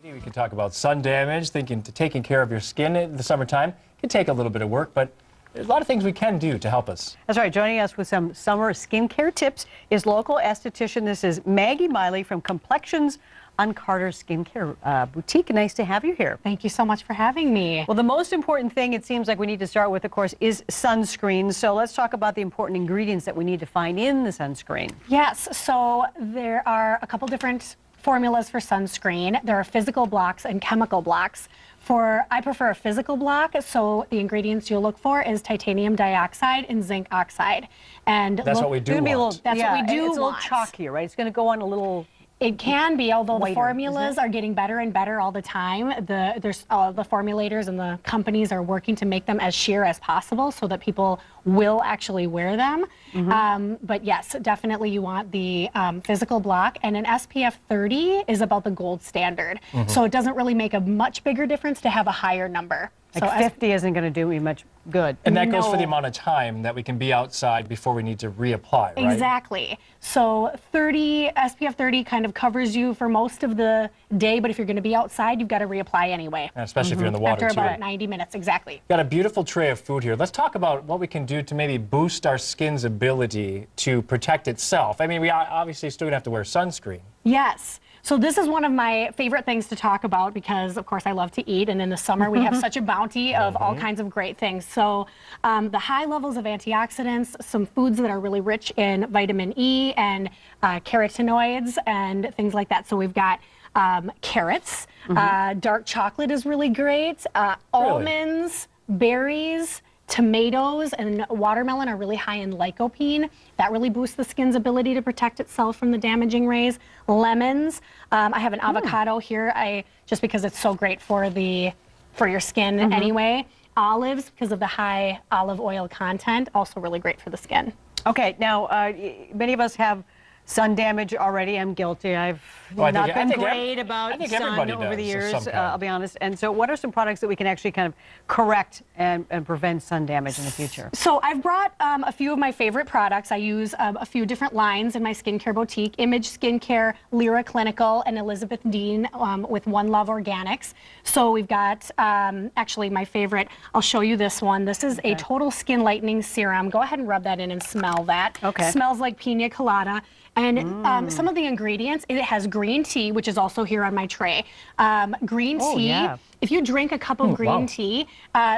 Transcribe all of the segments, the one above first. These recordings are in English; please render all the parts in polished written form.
We can talk about sun damage, taking care of your skin in the summertime. It can take a little bit of work, but there's a lot of things we can do to help us. That's right. Joining us with some summer skincare tips is local esthetician. This is Maggie Miley from Complexions on Carter Skincare Boutique. Nice to have you here. Thank you so much for having me. Well, the most important thing it seems like we need to start with, of course, is sunscreen. So let's talk about the important ingredients that we need to find in the sunscreen. Yes, so there are a couple different formulas for sunscreen. There are physical blocks and chemical blocks. I prefer a physical block, so the ingredients you'll look for is titanium dioxide and zinc oxide. And that's what we do want. That's what we do It's a little chalkier, right? It's going to go on a little... It can be, although whiter, the formulas are getting better and better all the time. The formulators and the companies are working to make them as sheer as possible so that people will actually wear them. But yes, definitely you want the physical block, and an SPF 30 is about the gold standard. So it doesn't really make a much bigger difference to have a higher number. Like so 50 isn't going to do me much good. And that goes for the amount of time that we can be outside before we need to reapply, right? Exactly. So SPF 30 kind of covers you for most of the day, but if you're going to be outside, you've got to reapply anyway. And especially if you're in the water, after about 90 minutes, exactly. Got a beautiful tray of food here. Let's talk about what we can do to maybe boost our skin's ability to protect itself. I mean, we obviously still have to wear sunscreen. Yes. So this is one of my favorite things to talk about because, of course, I love to eat, and in the summer we have such a bounty of all kinds of great things. So the high levels of antioxidants, some foods that are really rich in vitamin E and carotenoids and things like that. So we've got carrots, dark chocolate is really great, almonds, berries, tomatoes and watermelon are really high in lycopene. That really boosts the skin's ability to protect itself from the damaging rays. Lemons. I have an avocado here, just because it's so great for your skin anyway. Olives, because of the high olive oil content, also really great for the skin. Okay, now many of us have sun damage already. I'm guilty. I've not been great about sun over the years, I'll be honest. And so what are some products that we can actually kind of correct and prevent sun damage in the future? So I've brought a few of my favorite products. I use a few different lines in my skincare boutique: Image Skincare, Lyra Clinical, and Elizabeth Dean with One Love Organics. So we've got actually my favorite. I'll show you this one. This is a total skin lightening serum. Go ahead and rub that in and smell that. Okay. Smells like pina colada. And some of the ingredients, it has green tea, which is also here on my tray. Green tea, if you drink a cup of green tea,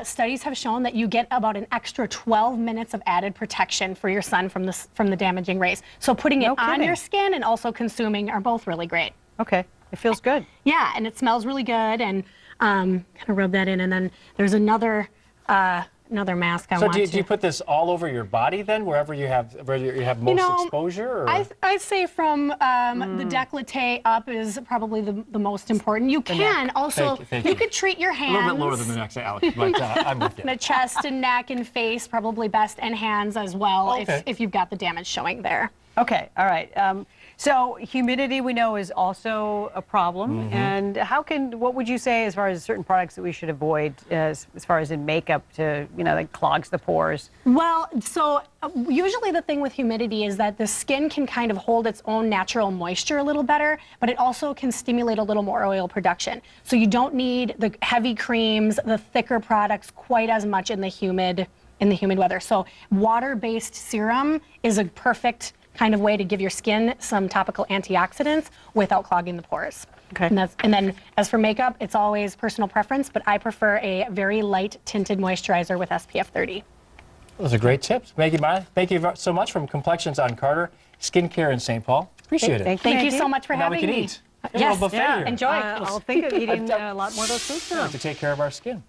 studies have shown that you get about an extra 12 minutes of added protection for your sun from the damaging rays. So putting it on your skin and also consuming are both really great. Okay, it feels good. Yeah, and it smells really good, and kind of rub that in. And then there's another mask I want to. So do you put this all over your body then, wherever you have most exposure? Or? I'd say from the décolleté up is probably the most important. You can also, you could treat your hands. A little bit lower than the neck, Alex, but I'm with you. The chest and neck and face, probably best, and hands as well, if you've got the damage showing there. Okay, all right. So humidity, we know, is also a problem. And what would you say as far as certain products that we should avoid as far as in makeup to, that clogs the pores? Well, so usually the thing with humidity is that the skin can kind of hold its own natural moisture a little better, but it also can stimulate a little more oil production. So you don't need the heavy creams, the thicker products quite as much in the humid weather. So water-based serum is a perfect kind of way to give your skin some topical antioxidants without clogging the pores. Okay. And then as for makeup, it's always personal preference, but I prefer a very light tinted moisturizer with SPF 30. Those are great tips. Maggie, thank you so much from Complexions on Carter Skincare in St. Paul. Appreciate it. Thank you so much for having me. Now we can eat. Yes, buffet here. Enjoy. I'll think of eating a lot more of those foods now. To take care of our skin.